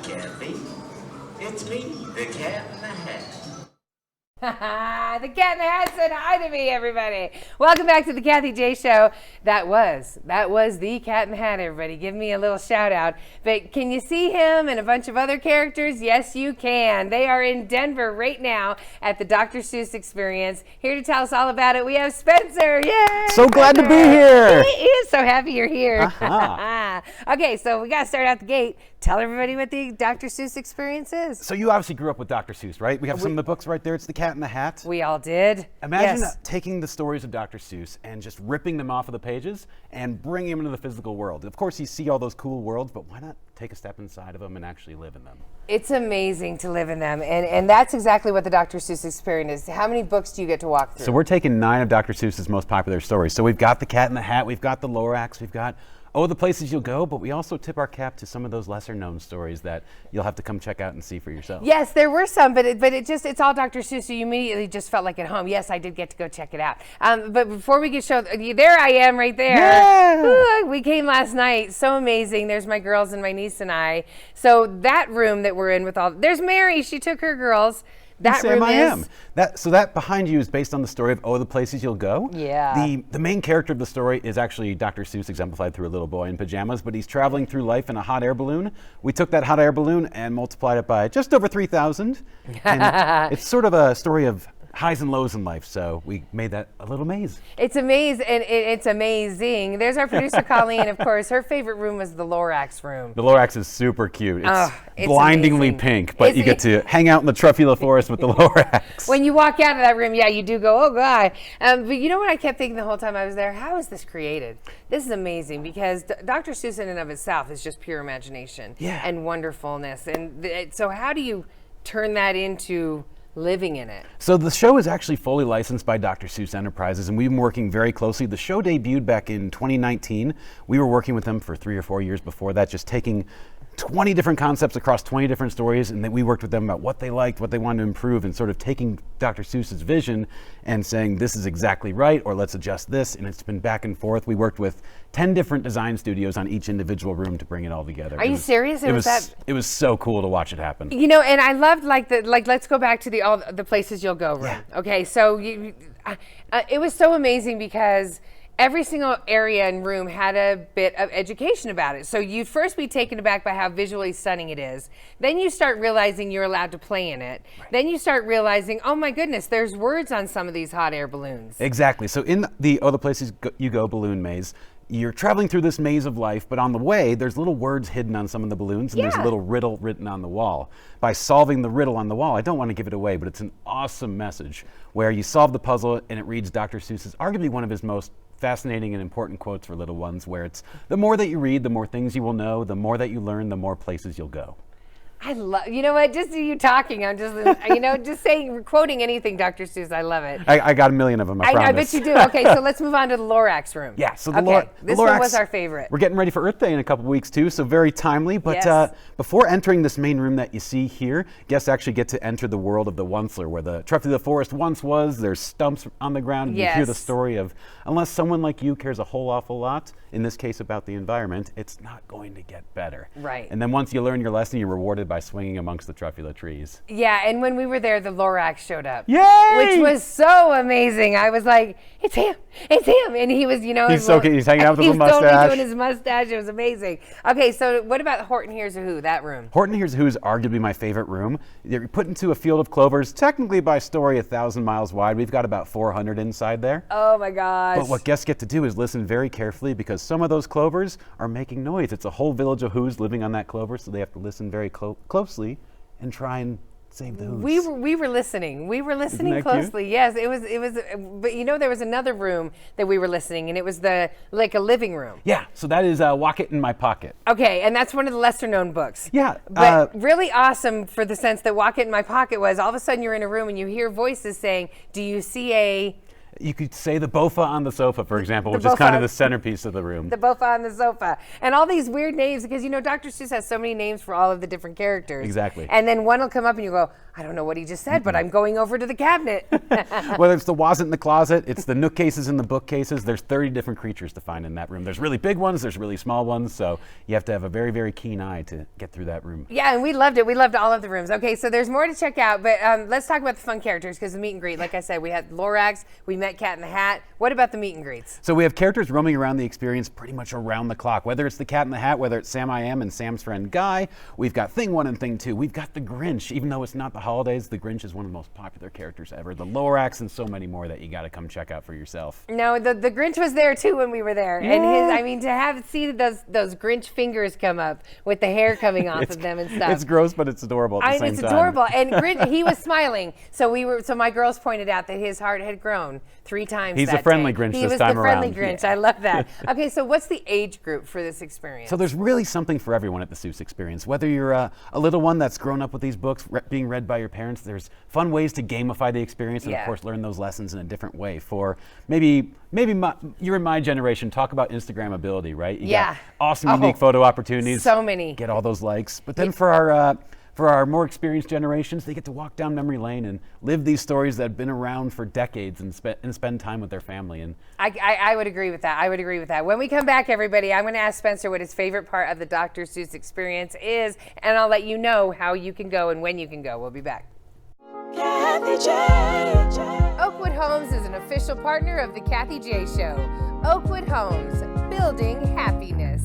Kathie. It's me, the Cat in the Hat. The Cat in the Hat said hi to me, everybody. Welcome back to the Kathie J Show. That was the Cat in the Hat, everybody. Give me a little shout out. But can you see him and a bunch of other characters? Yes, you can. They are in Denver right now at the Dr. Seuss Experience. Here to tell us all about it, we have Spencer. Yay! So glad to be here. He is so happy you're here. Uh-huh. Okay, so we got to start out the gate. Tell everybody what the Dr. Seuss Experience is. So you obviously grew up with Dr. Seuss, right? We have some of the books right there. It's the Cat in the Hat. We all did. Imagine taking the stories of Dr. Seuss and just ripping them off of the pages and bringing them into the physical world. Of course, you see all those cool worlds, but why not take a step inside of them and actually live in them? It's amazing to live in them, and that's exactly what the Dr. Seuss Experience is. How many books do you get to walk through? So we're taking 9 of Dr. Seuss's most popular stories. So we've got the Cat in the Hat, we've got the Lorax, we've got the Places You'll Go, but we also tip our cap to some of those lesser known stories that you'll have to come check out and see for yourself. Yes, there were some, but it's all Dr. Seuss, so you immediately just felt like at home. Yes, I did get to go check it out. But before we get shown, there I am right there. Yeah! Ooh, we came last night, so amazing. There's my girls and my niece and I. So that room that we're in with there's Mary, she took her girls. That Sam, room I is. am. That behind you is based on the story of the Places You'll Go. Yeah. The main character of the story is actually Dr. Seuss exemplified through a little boy in pajamas, but he's traveling through life in a hot air balloon. We took that hot air balloon and multiplied it by just over 3,000. And it's sort of a story of highs and lows in life, so we made that a little maze. It's amazing, and it's amazing. There's our producer, Colleen, of course. Her favorite room was the Lorax room. The Lorax is super cute. It's blindingly amazing. pink, but you get to hang out in the Truffula Forest with the Lorax. When you walk out of that room, yeah, you do go, oh, God. But you know what I kept thinking the whole time I was there? How is this created? This is amazing, because Dr. Seuss in and of itself is just pure imagination and wonderfulness. And so how do you turn that into living in it? So the show is actually fully licensed by Dr. Seuss Enterprises, and we've been working very closely. The show debuted back in 2019. We were working with them for 3 or 4 years before that, just taking 20 different concepts across 20 different stories, and then we worked with them about what they liked, what they wanted to improve, and sort of taking Dr. Seuss's vision and saying this is exactly right, or let's adjust this, and it's been back and forth. We worked with 10 different design studios on each individual room to bring it all together. Are you serious? It was so cool to watch it happen. You know, and I loved let's go back to the Places You'll Go room. Yeah. Okay, so it was so amazing because every single area and room had a bit of education about it. So you'd first be taken aback by how visually stunning it is. Then you start realizing you're allowed to play in it. Right. Then you start realizing, oh my goodness, there's words on some of these hot air balloons. Exactly. So in the Places You Go balloon maze, you're traveling through this maze of life, but on the way, there's little words hidden on some of the balloons, and there's a little riddle written on the wall. By solving the riddle on the wall, I don't want to give it away, but it's an awesome message where you solve the puzzle and it reads Dr. Seuss's, arguably one of his most fascinating and important quotes for little ones, where it's the more that you read, the more things you will know, the more that you learn, the more places you'll go. I love, you know what, just you talking, I'm just, just saying, quoting anything Dr. Seuss, I love it. I got a million of them, I promise. I bet you do. Okay, so let's move on to the Lorax room. Yeah, so this one was our favorite. We're getting ready for Earth Day in a couple weeks too, so very timely. But before entering this main room that you see here, guests actually get to enter the world of the Onceler, where the Truffula Forest once was. There's stumps on the ground, and you hear the story of, unless someone like you cares a whole awful lot, in this case about the environment, it's not going to get better. Right. And then once you learn your lesson, you're rewarded by swinging amongst the Truffula trees. Yeah, and when we were there, the Lorax showed up. Yay! Which was so amazing. I was like, it's him, and he was, He's so cute. He's hanging out with his mustache. He's totally doing his mustache. It was amazing. Okay, so what about Horton Hears a Who, that room? Horton Hears a Who is arguably my favorite room. You're put into a field of clovers, technically by story 1,000 miles wide. We've got about 400 inside there. Oh my gosh. But what guests get to do is listen very carefully, because some of those clovers are making noise. It's a whole village of Who's living on that clover, so they have to listen very closely and try and save the Who's. We were listening. We were listening closely. Yes, it was. But there was another room that we were listening, and it was like a living room. Yeah. So that is Walk It in My Pocket. Okay, and that's one of the lesser known books. Yeah. But really awesome for the sense that Walk It in My Pocket was all of a sudden you're in a room and you hear voices saying, "Do you see a You could say the bofa on the sofa, for example, which is bofa kind of on- the centerpiece of the room. The bofa on the sofa. And all these weird names, because, you know, Dr. Seuss has so many names for all of the different characters. Exactly. And then one will come up and you go, I don't know what he just said, but I'm going over to the cabinet. Whether it's the wasn't in the closet, it's the nook cases and the bookcases, there's 30 different creatures to find in that room. There's really big ones, there's really small ones, so you have to have a very, very keen eye to get through that room. Yeah, and we loved it. We loved all of the rooms. Okay, so there's more to check out, but let's talk about the fun characters, because the meet and greet, like I said, we had Lorax, we met Cat in the Hat. What about the meet and greets? So we have characters roaming around the experience pretty much around the clock, whether it's the Cat in the Hat, whether it's Sam I Am and Sam's friend Guy. We've got Thing 1 and Thing 2. We've got the Grinch. Even though it's not the holidays, the Grinch is one of the most popular characters ever. The Lorax and so many more that you got to come check out for yourself. No, the Grinch was there too when we were there, and to see those Grinch fingers come up with the hair coming off of them and stuff. It's gross, but it's adorable at the same It's time. adorable, and Grinch, he was smiling. So my girls pointed out that his heart had grown 3 times. He's that a friendly day. Grinch He this was time the friendly around. Grinch. Yeah. I love that. Okay, so what's the age group for this experience? So there's really something for everyone at the Seuss Experience. Whether you're a little one that's grown up with these books being read by your parents, there's fun ways to gamify the experience and, of course, learn those lessons in a different way. For maybe you're in my generation, talk about Instagram ability, right? You got awesome, unique photo opportunities. So many. Get all those likes. But then for our more experienced generations, they get to walk down memory lane and live these stories that have been around for decades and spend time with their family. And I would agree with that. I would agree with that. When we come back, everybody, I'm going to ask Spencer what his favorite part of the Dr. Seuss experience is, and I'll let you know how you can go and when you can go. We'll be back. Kathie J. Oakwood Homes is an official partner of the Kathie J Show. Oakwood Homes, building happiness.